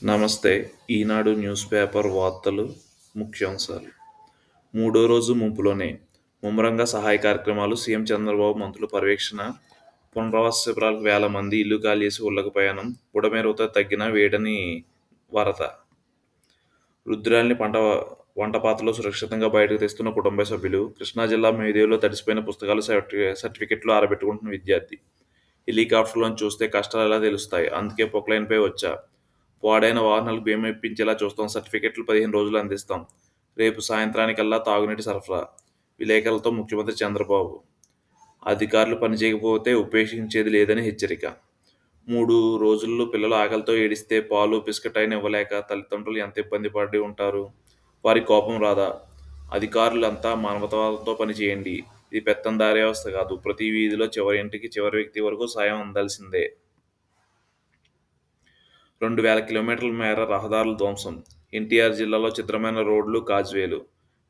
నమస్తే. ఈనాడు news paper వార్తలు ముఖ్యాంశాలు. మూడో రోజు ముంపులోనే ముమ్మరంగా సహాయ కార్యక్రమాలు. సీఎం చంద్రబాబు మంత్రుల పర్యవేక్షణ. పునరావాస శిబిరాలకు వేల మంది ఇల్లు ఖాళీ చేసి ఊళ్ళకు ప్రయాణం. బుడమేరుతో తగ్గిన వేడని వరద. రుద్రాల్ని వంటపాత్రలో సురక్షితంగా బయటకు తెస్తున్న కుటుంబ సభ్యులు. కృష్ణా జిల్లా మేదేవులో తడిసిపోయిన పుస్తకాలు, సర్టిఫికెట్లు ఆరబెట్టుకుంటున్న విద్యార్థి. హెలికాప్టర్లోంచి చూస్తే కష్టాలు ఎలా తెలుస్తాయి, అందుకే పొక్లైన్పై వచ్చా. పాడైన వాహనాలకు బీమా ఇప్పించేలా చూస్తాం. సర్టిఫికెట్లు 15 రోజులు అందిస్తాం. రేపు సాయంత్రానికల్లా తాగునీటి సరఫరా. విలేకరులతో ముఖ్యమంత్రి చంద్రబాబు. అధికారులు పనిచేయకపోతే ఉపేక్షించేది లేదని హెచ్చరిక. 3 రోజుల్లో పిల్లలు ఆకలితో ఏడిస్తే పాలు, బిస్కెట్ అయినా ఇవ్వలేక తల్లిదండ్రులు ఎంత ఇబ్బంది పడి ఉంటారు. వారికి కోపం రాదా? అధికారులంతా మానవతావాదంతో పనిచేయండి. ఇది పెత్తందారీ వ్యవస్థ కాదు. ప్రతి వీధిలో చివరి ఇంటికి, చివరి వ్యక్తి వరకు సాయం అందాల్సిందే. 2000 కిలోమీటర్ల మేర రహదారుల ధ్వంసం. ఎన్టీఆర్ జిల్లాలో చిత్రమైన రోడ్లు, కాజ్వేలు.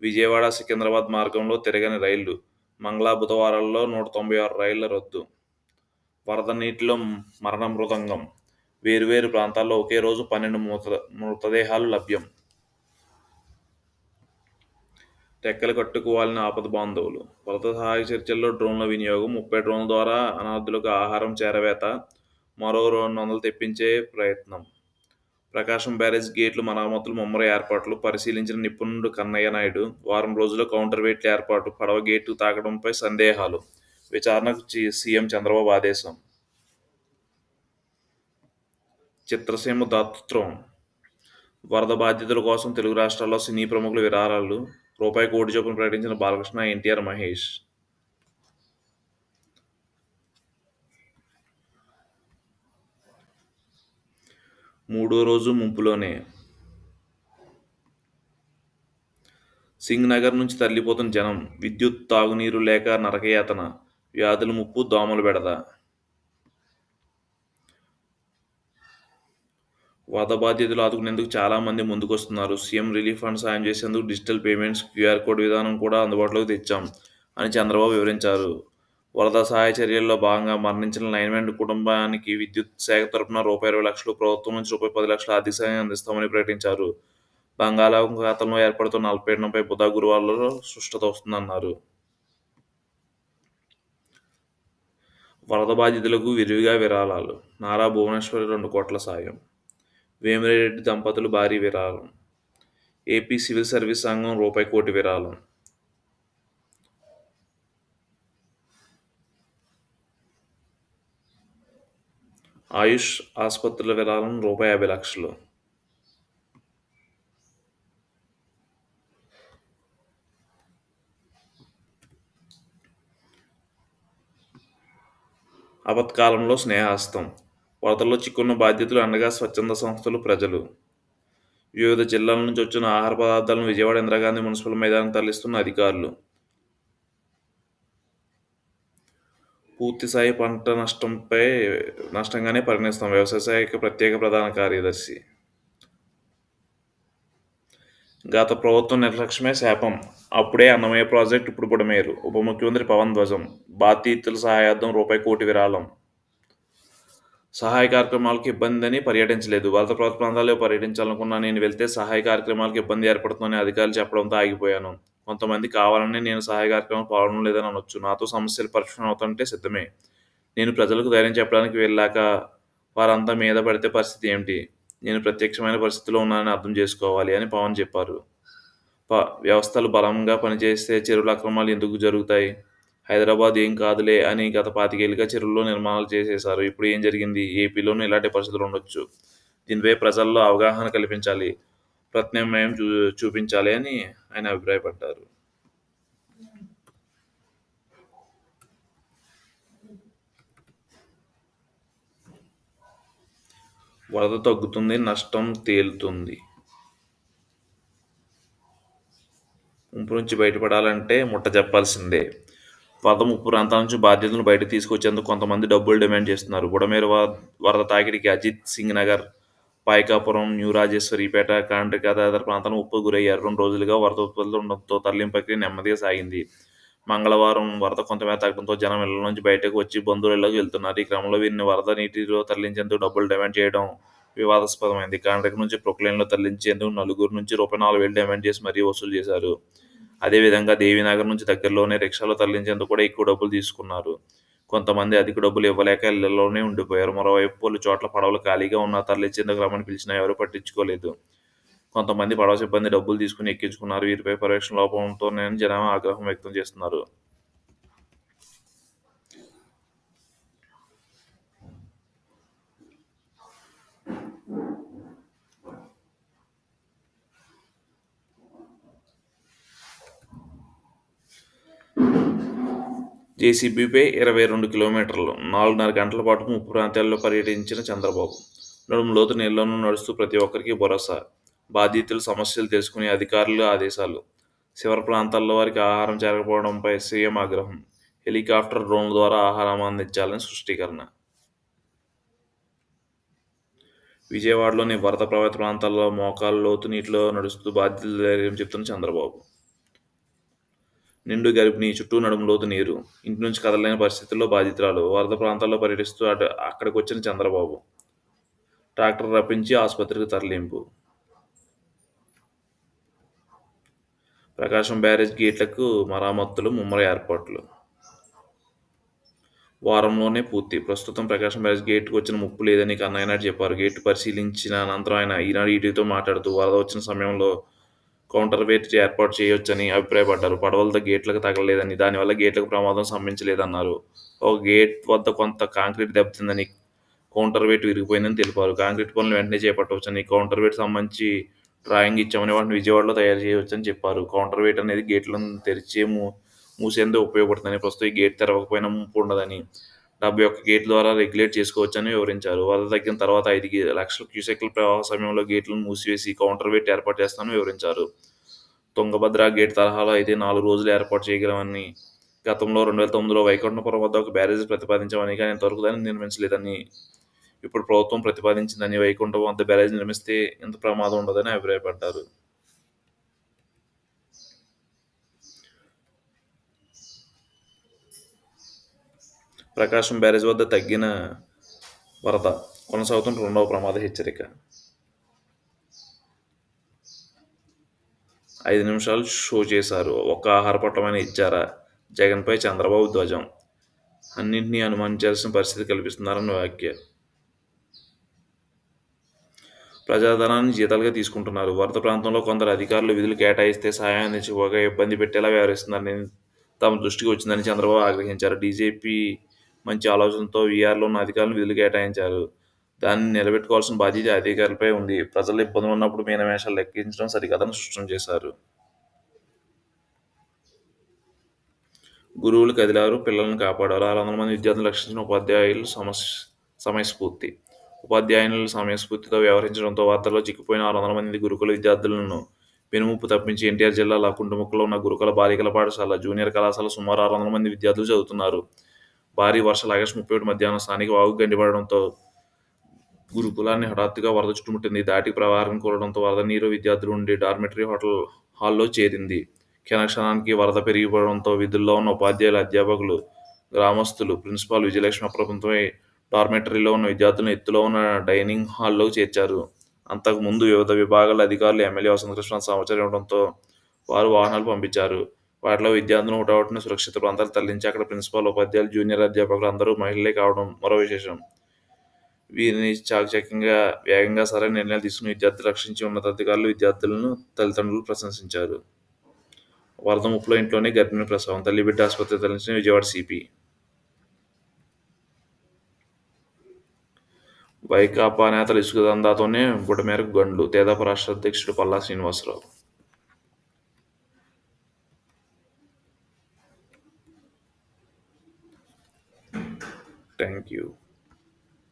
విజయవాడ సికింద్రాబాద్ మార్గంలో తిరగని రైళ్లు. మంగళ, బుధవారాల్లో 196 రైళ్ల రద్దు. వరద నీటిలో మరణ మృదంగం. వేర్వేరు ప్రాంతాల్లో ఒకే రోజు 12 మృతదేహాలు లభ్యం. రెక్కలు కట్టుకోవాలని ఆపద బాంధవులు. వరద సహాయ చర్యల్లో డ్రోన్ల వినియోగం. 30 డ్రోన్ల ద్వారా అనాథులకు ఆహారం చేరవేత. మరో 200 తెప్పించే ప్రయత్నం. ప్రకాశం బ్యారేజ్ గేట్లు మరమ్మతులు ముమ్మర ఏర్పాట్లు. పరిశీలించిన నిపుణుడు కన్నయ్య నాయుడు. వారం రోజుల్లో కౌంటర్ వెయిట్ల ఏర్పాటు. పడవ గేటు తాకడంపై సందేహాలు. విచారణకు సీఎం చంద్రబాబు ఆదేశం. చిత్రసీమ దాతృత్వం. వరద బాధితుల కోసం తెలుగు రాష్ట్రాల్లో సినీ ప్రముఖుల విరాళాలు. రూపాయి కోటి చొప్పున ప్రకటించిన బాలకృష్ణ, ఎన్టీఆర్, మహేష్. మూడో రోజు ముంపులోనే సింగ్ నగర్ నుంచి తరలిపోతున్న జనం. విద్యుత్, తాగునీరు లేక నరకయాతన. వ్యాధుల ముప్పు, దోమల బెడద. వరద బాధితులు ఆదుకునేందుకు చాలా మంది ముందుకొస్తున్నారు. సీఎం రిలీఫ్ ఫండ్ సాయం చేసేందుకు డిజిటల్ పేమెంట్స్, క్యూఆర్ కోడ్ విధానం కూడా అందుబాటులోకి తెచ్చాం అని చంద్రబాబు వివరించారు. వరద సహాయ చర్యల్లో భాగంగా మరణించిన లైన్మెన్ కుటుంబానికి విద్యుత్ శాఖ తరపున రూపాయి 20 లక్షలు, ప్రభుత్వం నుంచి రూపాయి 10 లక్షల ఆర్థిక సాయం అందిస్తామని ప్రకటించారు. బంగాళాఖాతంలో ఏర్పడుతున్న అల్పపీడనంపై బుధ, గురువారాల్లో స్పష్టత వస్తుందన్నారు. వరద బాధితులకు విరివిగా విరాళాలు. నారా భువనేశ్వరి 2 కోట్ల సాయం. వేమిరెడ్డి దంపతులు భారీ విరాళం. ఏపీ సివిల్ సర్వీస్ సంఘం రూపాయి కోటి విరాళం. ఆయుష్ ఆసుపత్రుల విరాళం రూపాయి 50 లక్షలు. ఆపత్కాలంలో స్నేహహస్తం. వరదల్లో చిక్కున్న బాధితులు అండగా స్వచ్ఛంద సంస్థలు, ప్రజలు. వివిధ జిల్లాల నుంచి వచ్చిన ఆహార పదార్థాలను విజయవాడ ఇందిరాగాంధీ మున్సిపల్ మైదానానికి తరలిస్తున్న అధికారులు. పూర్తిస్థాయి పంట నష్టంగానే పరిగణిస్తాం. వ్యవసాయ శాఖ ప్రత్యేక ప్రధాన కార్యదర్శి. గత ప్రభుత్వం నిర్లక్ష్యమే శాపం. అప్పుడే అన్నమయ్య ప్రాజెక్టు, ఇప్పుడు బుడమేరు. ఉప ముఖ్యమంత్రి పవన్ ధ్వజం. బాధితుల సహాయార్థం రూపాయి కోటి విరాళం. సహాయ కార్యక్రమాలకు ఇబ్బందని పర్యటించలేదు. వరద ప్రభావిత ప్రాంతాల్లో పర్యటించాలనుకున్నా. నేను వెళ్తే సహాయ కార్యక్రమాలకు ఇబ్బంది ఏర్పడుతుందని అధికారులు చెప్పడంతో ఆగిపోయాను. కొంతమంది కావాలని నేను సహాయ కార్యక్రమాలు పాల్గొనడం లేదని అనొచ్చు. నాతో సమస్యలు పరిష్కారం అవుతుంటే సిద్ధమే. నేను ప్రజలకు ధైర్యం చెప్పడానికి వెళ్ళాక వారంతా మీద పడితే పరిస్థితి ఏమిటి? నేను ప్రత్యక్షమైన పరిస్థితిలో ఉన్నానని అర్థం చేసుకోవాలి అని పవన్ చెప్పారు. వ్యవస్థలు బలంగా పనిచేస్తే చెరువుల అక్రమాలు ఎందుకు జరుగుతాయి? హైదరాబాద్ ఏం కాదులే అని గత 25 ఏళ్లుగా చెరువుల్లో నిర్మాణాలు చేసేశారు. ఇప్పుడు ఏం జరిగింది? ఏపీలోనూ ఇలాంటి పరిస్థితులు ఉండొచ్చు. దీనిపై ప్రజల్లో అవగాహన కల్పించాలి, ప్రత్యామ్నాయం చూపించాలి అని ఆయన అభిప్రాయపడ్డారు. వరద తగ్గుతుంది, నష్టం తేలుతుంది. ముంపు నుంచి బయటపడాలంటే ముట్ట చెప్పాల్సిందే. వరద ముప్పు ప్రాంతాల నుంచి బాధ్యతలను బయటకు తీసుకొచ్చేందుకు కొంతమంది డబ్బులు డిమాండ్ చేస్తున్నారు. బుడమేరు వరద తాకిడికి అజిత్ సింగ్ నగర్, పాయకాపురం, న్యూ రాజేశ్వరిపేట, కాండ్రిక తదితర ప్రాంతాలు ముప్పు గురయ్యారు. 2 రోజులుగా వరద ఉత్పత్తులు ఉండడంతో తరలింపు ప్రక్రియ నెమ్మదిగా సాగింది. మంగళవారం వరద కొంతమేర తగ్గడంతో జనం ఇళ్ల నుంచి బయటకు వచ్చి బంధువుల ఇళ్లకు వెళ్తున్నారు. ఈ క్రమంలో వీరిని వరద నీటిలో తరలించేందుకు డబ్బులు డిమాండ్ చేయడం వివాదాస్పదమైంది. కాంట్రాక్ట్ నుంచి ప్రొక్లైన్‌లో తరలించేందుకు నలుగురు నుంచి రూ. 4,000 డిమాండ్ చేసి మరీ వసూలు చేశారు. అదేవిధంగా దేవీనగర్ నుంచి దగ్గరలోనే రిక్షాలో తరలించేందుకు కూడా ఎక్కువ డబ్బులు తీసుకున్నారు. కొంతమంది అధిక డబ్బులు ఇవ్వలేక ఇళ్లలోనే ఉండిపోయారు. మరోవైపు పలు చోట్ల పడవలు ఖాళీగా ఉన్నా తరలించేందుకు రమ్మని పిలిచినా ఎవరూ పట్టించుకోలేదు. కొంతమంది పడవ సిబ్బంది డబ్బులు తీసుకుని ఎక్కించుకున్నారు. వీరిపై పర్యవేక్షణ లోపంతోనేనని జనం ఆగ్రహం వ్యక్తం చేస్తున్నారు. జేసీబీపై 22 కిలోమీటర్లు 4:30 గంటల పాటు ముప్పు ప్రాంతాల్లో పర్యటించిన చంద్రబాబు. నడుము లోతు నీళ్లను నడుస్తూ ప్రతి ఒక్కరికి భరోసా. బాధితుల సమస్యలు తెలుసుకునే అధికారులు ఆదేశాలు. శివర ప్రాంతాల్లో వారికి ఆహారం చేరకపోవడంపై సీఎం ఆగ్రహం. హెలికాప్టర్, డ్రోన్ల ద్వారా ఆహారం అందించాలని స్పష్టీకరణ. విజయవాడలోని వరద ప్రభావిత ప్రాంతాల్లో మోకాలు లోతు నీటిలో నడుస్తూ బాధితులు ధైర్యం చెప్తున్న చంద్రబాబు. నిండు గర్భిణి, చుట్టూ నడుము లోతు నీరు, ఇంటి నుంచి కదలలేని పరిస్థితుల్లో బాధితురాలు. వరద ప్రాంతాల్లో పర్యటిస్తూ అక్కడికొచ్చిన చంద్రబాబు. ట్రాక్టర్ రప్పించి ఆసుపత్రికి తరలింపు. ప్రకాశం బ్యారేజ్ గేట్లకు మరమ్మతులు ముమ్మర ఏర్పాట్లు. వారంలోనే పూర్తి. ప్రస్తుతం ప్రకాశం బ్యారేజ్ గేట్కు వచ్చిన ముప్పు లేదని కన్నయ్యనాయుడు చెప్పారు. గేటు పరిశీలించిన అనంతరం ఆయన ఈనాడు ఈటీవీతో మాట్లాడుతూ వరద వచ్చిన సమయంలో కౌంటర్ వెయిట్ ఏర్పాటు చేయొచ్చని అభిప్రాయపడ్డారు. పడవలతో గేట్లకు తగలలేదని, దానివల్ల గేట్లకు ప్రమాదం సంభవించలేదన్నారు. ఒక గేట్ వద్ద కొంత కాంక్రీట్ దెబ్బతిందని, కౌంటర్ వెయిట్ విరిగిపోయిందని తెలిపారు. కాంక్రీట్ పనులు వెంటనే చేపట్టవచ్చని, కౌంటర్ వెయిట్ సంబంధించి డ్రాయింగ్ ఇచ్చామని వాటిని విజయవాడలో తయారు చేయవచ్చని చెప్పారు. కౌంటర్ వెయిట్ అనేది గేట్లను తెరిచే మూసేందుకు ఉపయోగపడుతుందని, ప్రస్తుతం ఈ గేట్ తెరవకపోయినా ముప్పు ఉండదని, 71 గేట్ల ద్వారా రెగ్యులేట్ చేసుకోవచ్చని వివరించారు. వరద తగ్గిన తర్వాత 5,00,000 క్యూసెక్ల ప్రవాహ సమయంలో గేట్లను మూసివేసి కౌంటర్ వెయిట్ ఏర్పాటు చేస్తామని వివరించారు. తుంగభద్ర గేట్ తరహాలో అయితే 4 రోజులు ఏర్పాటు చేయగలమని, గతంలో 2009లో వైకుంఠపురం వద్ద ఒక బ్యారేజీ ప్రతిపాదించామని, కానీ ఇంతవరకు దాన్ని నిర్మించలేదని, ఇప్పుడు ప్రభుత్వం ప్రతిపాదించిందని, వైకుంఠం వద్ద బ్యారేజీ నిర్మిస్తే ఇంత ప్రమాదం ఉండదని అభిప్రాయపడ్డారు. ప్రకాశం బ్యారేజ్ వద్ద తగ్గిన వరద, కొనసాగుతున్న రెండవ ప్రమాద హెచ్చరిక. 5 నిమిషాలు షో చేశారు, ఒక్క ఆహార పొట్లమైనా ఇచ్చారా? జగన్పై చంద్రబాబు ధ్వజం. అన్నింటినీ అనుమానించాల్సిన పరిస్థితి కల్పిస్తున్నారన్న వ్యాఖ్య. ప్రజాధనాన్ని జీతాలుగా తీసుకుంటున్నారు. వరద ప్రాంతంలో కొందరు అధికారులు విధులు కేటాయిస్తే సాయం అందించకపోగా ఇబ్బంది పెట్టేలా వ్యవహరిస్తున్నారని తమ దృష్టికి వచ్చిందని చంద్రబాబు ఆగ్రహించారు. డీజీపీ మంచి ఆలోచనతో వీఆర్లో ఉన్న అధికారులను విధులు కేటాయించారు. దాన్ని నిలబెట్టుకోవాల్సిన బాధ్యత అధికారులపై ఉంది. ప్రజలు ఇబ్బందులు ఉన్నప్పుడు మీనమేషాలు లెక్కించడం సరికాదని స్పష్టం చేశారు. గురువులు కదిలారు, పిల్లలను కాపాడారు. 600 మంది విద్యార్థులను రక్షించిన ఉపాధ్యాయులు సమయస్ఫూర్తి. ఉపాధ్యాయులు సమయస్ఫూర్తితో వ్యవహరించడంతో వార్తల్లో చిక్కిపోయిన 600 మంది గురుకుల విద్యార్థులను పెనుముప్పు తప్పించి ఎన్టీఆర్ జిల్లా లకుంటముక్కలో ఉన్న గురుకుల బాలికల పాఠశాల, జూనియర్ కళాశాల సుమారు 600 మంది విద్యార్థులు చదువుతున్నారు. భారీ వర్షాలు ఆగస్టు 31 మధ్యాహ్నం స్థానిక వాగు గండిపడడంతో గురుకులాన్ని హఠాత్తుగా వరద చుట్టుముట్టింది. దాటి ప్రవాహం కూరడంతో వరద నీరు విద్యార్థులు ఉండే డార్మిటరీ హాల్లో చేరింది. క్షణానికి వరద పెరిగిపోవడంతో విధుల్లో ఉన్న ఉపాధ్యాయులు, అధ్యాపకులు, గ్రామస్తులు, ప్రిన్సిపాల్ విజయలక్ష్మి అప్రమత్తమై డార్మిటరీలో ఉన్న విద్యార్థులను ఎత్తులో ఉన్న డైనింగ్ హాల్లోకి చేర్చారు. అంతకు ముందు వివిధ విభాగాల అధికారులు ఎమ్మెల్యే వసంతకృష్ణ సమాచారం ఇవ్వడంతో వారు వాహనాలు పంపించారు. వాటిలో విద్యార్థులను హుటాహుటిన సురక్షిత ప్రాంతాలకు తరలించి అక్కడ ప్రిన్సిపాల్, ఉపాధ్యాయులు, జూనియర్ అధ్యాపకులు అందరూ మహిళలే కావడం మరో విశేషం. వీరిని చాకచక్యంగా, వేగంగా సరైన నిర్ణయాలు తీసుకుని విద్యార్థులు రక్షించి ఉన్నతాధికారులు, విద్యార్థులను తల్లిదండ్రులు ప్రశంసించారు. వరద ముప్పులో ఇంట్లోనే గర్భిణీ ప్రసవం, తల్లి బిడ్డ ఆసుపత్రికి తరలించిన విజయవాడ సిపి. వైకాపా నేతల ఇసుక దందాతోనే బుడమేరకు గండ్లు, తెదేపా రాష్ట్ర అధ్యక్షుడు పల్లా శ్రీనివాసరావు. Thank you.